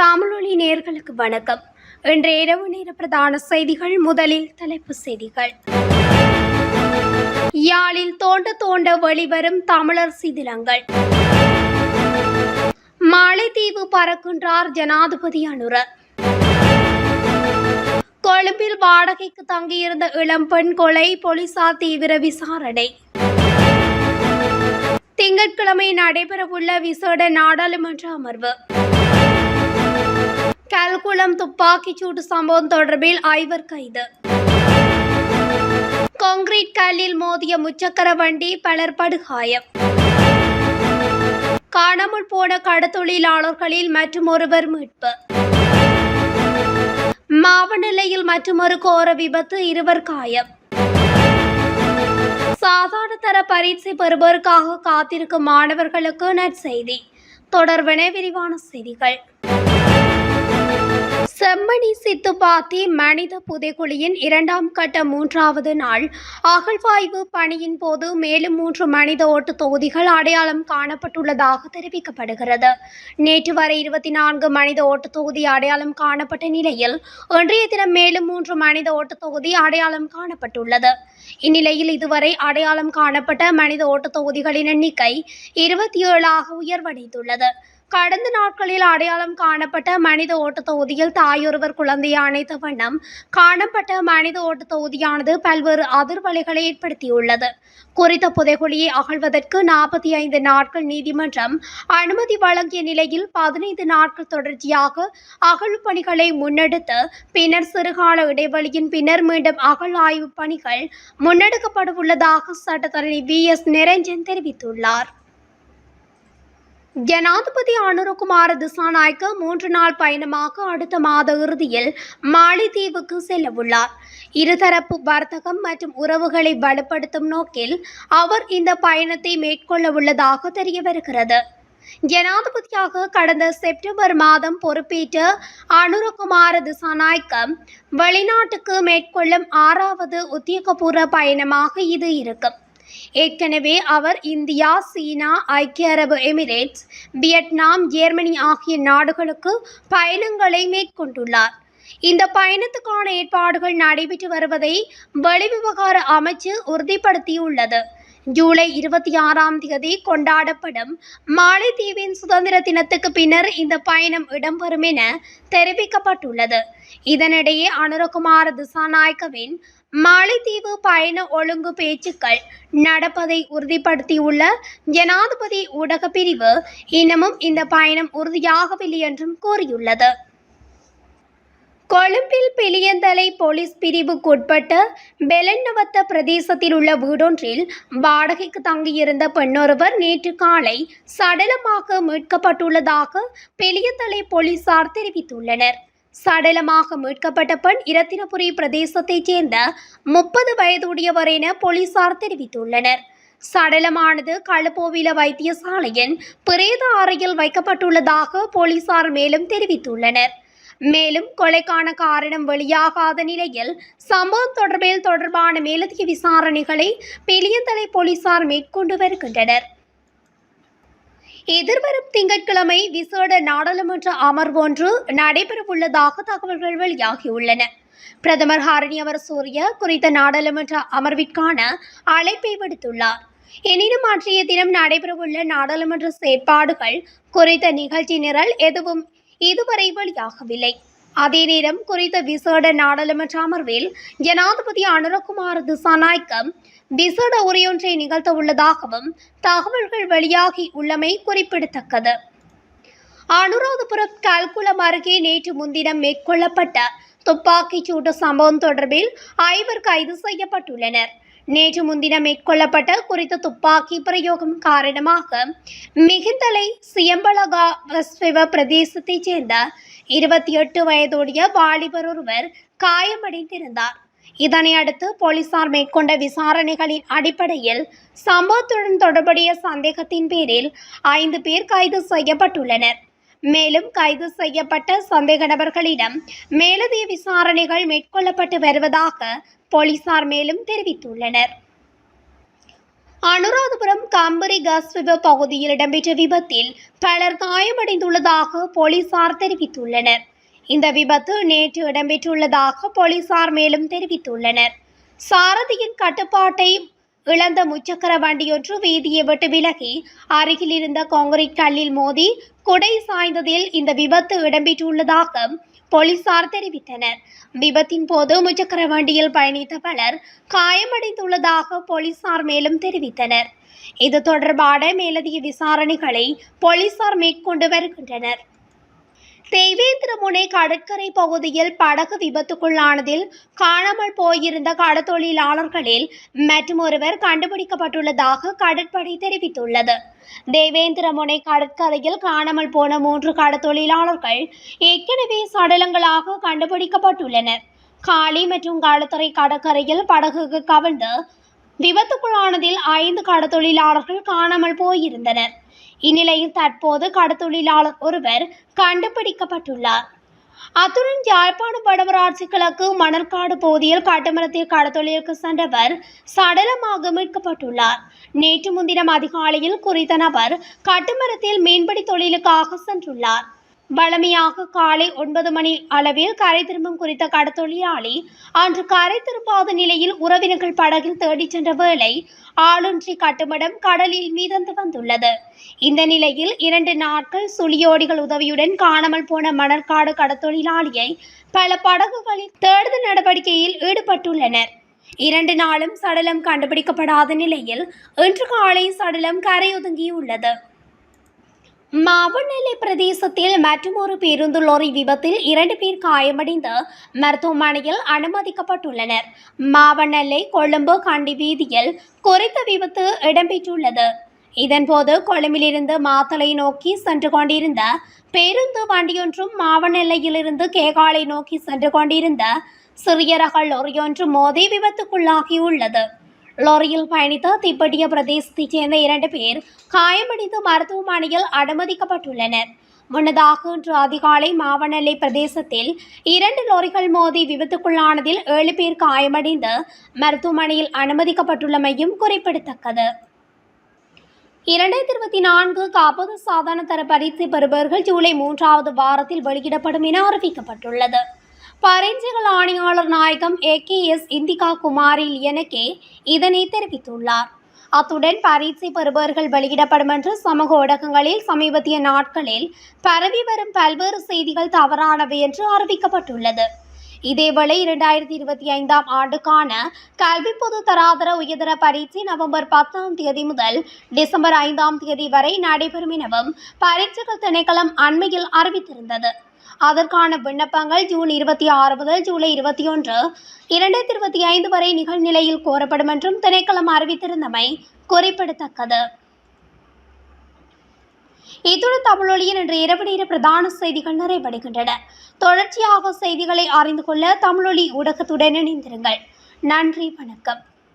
தமிழொலி நேயர்களுக்கு வணக்கம். இன்றைய இரவு நேர பிரதான செய்திகள். முதலில் தலைப்புச் செய்திகள். யாழில் தோண்ட தோண்ட வெளிவரும் தமிழர் சிதிலங்கள். மாலைத்தீவு பறக்கின்றார் ஜனாதிபதி அனுர. கொழும்பில் வாடகைக்கு தங்கியிருந்த இளம்பெண் கொலை, போலீசார் தீவிர விசாரணை. திங்கட்கிழமை நடைபெறவுள்ள விசேட நாடாளுமன்ற அமர்வு. கல்குளம் துப்பாக்கிச்சூடு சம்பவம் தொடர்பில் 5 கைது. கான்கிரீட் கல்லில் மோதிய முச்சக்கர வண்டி, பலர் படுகாயம். காணாமல் போன கடத்தொழிலாளர்களில் மற்றுமொருவர் மீட்பு. மாவநிலையில் மற்றுமொரு கோர விபத்து, 2 காயம். சாதாரண தர பரீட்சை பெறுவதற்காக காத்திருக்கும் மாணவர்களுக்கு நற்செய்தி. தொடர்பென விரிவான செய்திகள். செம்மணி சித்துப்பாத்தி மனித புதைகுழியின் 2ஆம் கட்ட 3வது நாள் அகழ்வாய்வு பணியின் போது மேலும் 3 மனித ஓட்டு தொகுதிகள் அடையாளம் காணப்பட்டுள்ளதாக தெரிவிக்கப்படுகிறது. நேற்று வரை 24 மனித ஓட்டு தொகுதி அடையாளம் காணப்பட்ட நிலையில் இன்றைய தினம் மேலும் 3 மனித ஓட்டு தொகுதி அடையாளம் காணப்பட்டுள்ளது. இந்நிலையில் இதுவரை அடையாளம் காணப்பட்ட மனித ஓட்டு தொகுதிகளின் எண்ணிக்கை 27ஆக உயர்வடைந்துள்ளது. கடந்த நாட்களில் அடையாளம் காணப்பட்ட மனித ஓட்டு தொகுதியில் தாயொருவர் குழந்தையை அணைத்த வண்ணம் காணப்பட்ட மனித ஓட்டு தொகுதியானது பல்வேறு அதிர்வலைகளை ஏற்படுத்தியுள்ளது. குறித்த புதைகுழியை அகழ்வதற்கு 45 நாட்கள் நீதிமன்றம் அனுமதி வழங்கிய நிலையில் 15 நாட்கள் தொடர்ச்சியாக அகழ்வு பணிகளை முன்னெடுத்து பின்னர் சிறுகால இடைவெளியின் பின்னர் மீண்டும் அகழ்வாய்வு பணிகள் முன்னெடுக்கப்படவுள்ளதாக சட்டத்தரணி VS நிரஞ்சன் தெரிவித்துள்ளார். ஜனாதிபதி அனுரகுமார திசாநாயக்க 3 நாள் பயணமாக அடுத்த மாத இறுதியில் மாலைத்தீவுக்கு செல்லவுள்ளார். இருதரப்பு வர்த்தகம் மற்றும் உறவுகளை வலுப்படுத்தும் நோக்கில் அவர் இந்த பயணத்தை மேற்கொள்ளவுள்ளதாக தெரிய வருகிறது. ஜனாதிபதியாக கடந்த செப்டம்பர் மாதம் பொறுப்பேற்ற அனுரகுமார திசாநாயக்க வெளிநாட்டுக்கு மேற்கொள்ளும் 6வது உத்தியோகபூர்வ பயணமாக இது இருக்கும். ஏற்கனவே அவர் இந்தியா, சீனா, ஐக்கிய அரபு எமிரேட்ஸ், வியட்நாம், ஜெர்மனி ஆகிய நாடுகளுக்கு பயணங்களை மேற்கொண்டுள்ளார். இந்த பயணத்துக்கான ஏற்பாடுகள் நடைபெற்று வருவதை வெளிவிவகார அமைச்சு உறுதிப்படுத்தியுள்ளது. ஜூலை 26ஆம் தேதி கொண்டாடப்படும் மாலைத்தீவின் சுதந்திர தினத்துக்கு பின்னர் இந்த பயணம் இடம்பெறும் என தெரிவிக்கப்பட்டுள்ளது. இதனிடையே அனுரகுமார திசாநாயக்கவின் மாலைத்தீவு பயண ஒழுங்கு பேச்சுக்கள் நடப்பதை உறுதிப்படுத்தியுள்ள ஜனாதிபதி ஊடக பிரிவு இன்னமும் இந்த பயணம் உறுதியாகவில்லை என்றும் கூறியுள்ளது. கொழும்பில் பிலியந்தலை போலீஸ் பிரிவுக்குட்பட்ட பெலன்னவத்த பிரதேசத்தில் உள்ள வீடொன்றில் வாடகைக்கு தங்கியிருந்த பெண்ணொருவர் நேற்று காலை சடலமாக மீட்கப்பட்டுள்ளதாக பிலியந்தலை போலீசார் தெரிவித்துள்ளனர். சடலமாக மீட்கப்பட்ட பெண் இரத்தினபுரி பிரதேசத்தைச் சேர்ந்த 30 வயதுடையவர் என போலீசார் தெரிவித்துள்ளனர். சடலமானது களுப்போவில வைத்தியசாலையின் பிரேத அறையில் வைக்கப்பட்டுள்ளதாக போலீசார் மேலும் தெரிவித்துள்ளனர். மேலும் கொலைக்கான காரணம் வெளியாகாத நிலையில் சம்பவம் தொடர்பான மேலதிக விசாரணைகளை பிலியந்தலை போலீசார் மேற்கொண்டு வருகின்றனர். எதிர்வரும் திங்கட்கிழமை விசேட நாடாளுமன்ற அமர்வு ஒன்று நடைபெறவுள்ளதாக தகவல்கள் வெளியாகியுள்ளன. பிரதமர் ஹரணி அமரசூரிய குறித்த நாடாளுமன்ற அமர்விற்கான அழைப்பை விடுத்துள்ளார். எனினும் அன்றைய தினம் நடைபெறவுள்ள நாடாளுமன்ற செயற்பாடுகள் குறித்த நிகழ்ச்சி நிரல் எதுவும் இதுவரை வெளியாகவில்லை. அதே நேரம் குறித்த விசேட நாடாளுமன்ற அமர்வில் ஜனாதிபதி அனுரகுமார திசாநாயக்க விசேட உரையொன்றை நிகழ்த்த உள்ளதாகவும் தகவல்கள் வெளியாகி உள்ளமை குறிப்பிடத்தக்கது. அனுராதபுரம் கல்குளம் அருகே நேற்று முன்தினம் மேற்கொள்ளப்பட்ட துப்பாக்கிச்சூட்டு சம்பவம் தொடர்பில் 5 கைது செய்யப்பட்டுள்ளனர். நேற்று முன்தினம் மேற்கொள்ளப்பட்ட குறித்த துப்பாக்கி பிரயோகம் காரணமாக மிகிந்தலை சியம்பலகா வஸ்வெவ பிரதேசத்தைச் சேர்ந்த 28 வயதுடைய வாலிபர் ஒருவர் காயமடைந்திருந்தார். இதனை அடுத்து போலீசார் மேற்கொண்ட விசாரணைகளின் அடிப்படையில் சம்பவத்துடன் தொடர்புடைய சந்தேகத்தின் பேரில் 5 பேர் கைது செய்யப்பட்டுள்ளனர். மேலும் கைது செய்யப்பட்ட சந்தேக நபர்களிடம் மேலதிக விசாரணைகள் மேற்கொள்ளப்பட்டு வருவதாக போலீசார் மேலும் தெரிவித்துள்ளனர். அனுராதபுரம் கம்பரி கஸ்விப பகுதியில் இடம்பெற்ற விபத்தில் பலர் காயமடைந்துள்ளதாக போலீசார் தெரிவித்துள்ளனர். இந்த விபத்து நேற்று இடம்பெற்றுள்ளதாக போலீசார் மேலும் தெரிவித்துள்ளனர். சாரதியின் கட்டுப்பாட்டை இழந்த முச்சக்கர வண்டியொன்று வீதியை விட்டு விலகி அருகில் இருந்த கான்கிரீட் கல்லில் மோதி குடை சாய்ந்ததில் இந்த விபத்து இடம்பெற்றுள்ளதாக போலீசார் தெரிவித்தனர். விபத்தின் போது முச்சக்கர வண்டியில் பயணித்த பலர் காயமடைந்துள்ளதாக போலீசார் மேலும் தெரிவித்தனர். இது தொடர்பான மேலதிக விசாரணைகளை போலீசார் மேற்கொண்டு வருகின்றனர். தேவேந்திரமுனை கடற்கரை பகுதியில் படகு விபத்துக்குள்ளானதில் காணாமல் போயிருந்த கடற்தொழிலாளர்களில் மற்றொருவர் கண்டுபிடிக்கப்பட்டுள்ளதாக கடற்படை தெரிவித்துள்ளது. தேவேந்திரமுனை கடற்கரையில் காணாமல் போன 3 கடற்தொழிலாளர்கள் ஏற்கனவே சடலங்களாக கண்டுபிடிக்கப்பட்டுள்ளனர். காலி மற்றும் களத்துறை கடற்கரையில் படகுக்கு கவிழ்ந்து விபத்துக்குள்ளானதில் 5 கடற்தொழிலாளர்கள் காணாமல் போயிருந்தனர். இந்நிலையில் தற்போது கடற்தொழிலாளர் ஒருவர் கண்டுபிடிக்கப்பட்டுள்ளார். அத்துடன் யாழ்ப்பாணம் வடமராட்சி கிழக்கு மணற்காடு பகுதியில் கட்டுமரத்தில் கடற்தொழிலுக்கு சென்றவர் சடலமாக மீட்கப்பட்டுள்ளார். நேற்று முன்தினம் அதிகாலையில் குறித்த நபர் கட்டுமரத்தில் மீன்பிடி தொழிலுக்காக சென்றுள்ளார். வழமையாக காலை 9 மணி அளவில் கரை திரும்பும் குறித்த கடற்தொழிலாளி அன்று கரை திரும்பாத நிலையில் உறவினர்கள் படகில் தேடிச் சென்ற வேளை ஆளொன்றி கட்டுமடம் கடலில் மிதந்து வந்துள்ளது. இந்த நிலையில் 2 நாட்கள் சுழியோடிகள் உதவியுடன் காணாமல் போன மணற்காடு கடற்தொழிலாளியை பல படகுகளில் தேடுதல் நடவடிக்கையில் ஈடுபட்டுள்ளனர். 2 நாளும் சடலம் கண்டுபிடிக்கப்படாத நிலையில் இன்று காலை சடலம் கரையொதுங்கியுள்ளது. மாவனெல்லை பிரதேசத்தில் மற்றொரு பேருந்து லோரி விபத்தில் 2 பேர் காயமடைந்து மருத்துவமனையில் அனுமதிக்கப்பட்டுள்ளனர். மாவனெல்லை கொழும்பு கண்டி வீதியில் குறித்த விபத்து இடம்பெற்றுள்ளது. இதன்போது கொழும்பிலிருந்து மாத்தளை நோக்கி சென்று கொண்டிருந்த பேருந்து வண்டியொன்றும் மாவனெல்லையிலிருந்து கேகாலை நோக்கி சென்று கொண்டிருந்த சிறிய ரக லோரியொன்று மோதி விபத்துக்குள்ளாகியுள்ளது. லோரியில் பயணித்த திப்பெட்டிய பிரதேசத்தைச் சேர்ந்த 2 பேர் காயமடைந்து மருத்துவமனையில் அனுமதிக்கப்பட்டுள்ளனர். முன்னதாக இன்று அதிகாலை மாவனெல்லை பிரதேசத்தில் 2 லோரிகள் மோதி விபத்துக்குள்ளானதில் 7 பேர் காயமடைந்து மருத்துவமனையில் அனுமதிக்கப்பட்டுள்ளமையும் குறிப்பிடத்தக்கது. 2024 காப்பது சாதாரண தர பரீட்சை பெறுபவர்கள் ஜூலை 3வது வாரத்தில் வெளியிடப்படும் என அறிவிக்கப்பட்டுள்ளது. பரீட்சைகள் ஆணையாளர் நாயகம் AKS இந்திகா குமாரி லியனகே இதனை தெரிவித்துள்ளார். அத்துடன் பரீட்சை பெறுபவர்கள் வெளியிடப்படும் என்று சமூக ஊடகங்களில் சமீபத்திய நாட்களில் பரவி வரும் பல்வேறு செய்திகள் தவறானவை என்று அறிவிக்கப்பட்டுள்ளது. இதேவேளை 2025ஆம் ஆண்டுக்கான கல்வி பொது தராதர உயர்தர பரீட்சை நவம்பர் 10ஆம் தேதி முதல் டிசம்பர் 5ஆம் தேதி வரை நடைபெறும் எனவும் பரீட்சைகள் திணைக்களம் அண்மையில் அறிவித்திருந்தது. அதற்கான விண்ணப்பங்கள் ஜூன் 26 முதல் ஜூலை 21, 2025 வரை நிகழ்நிலையில் கோரப்படும் என்றும் திணைக்களம் அறிவித்திருந்தமை குறிப்பிடத்தக்கது. இத்துடன் தமிழொலியின் இன்று இரவு நேர பிரதான செய்திகள் நிறைவடைகின்றன. தொடர்ச்சியாக செய்திகளை அறிந்து கொள்ள தமிழொலி ஊடகத்துடன் இணைந்திருங்கள். நன்றி, வணக்கம்.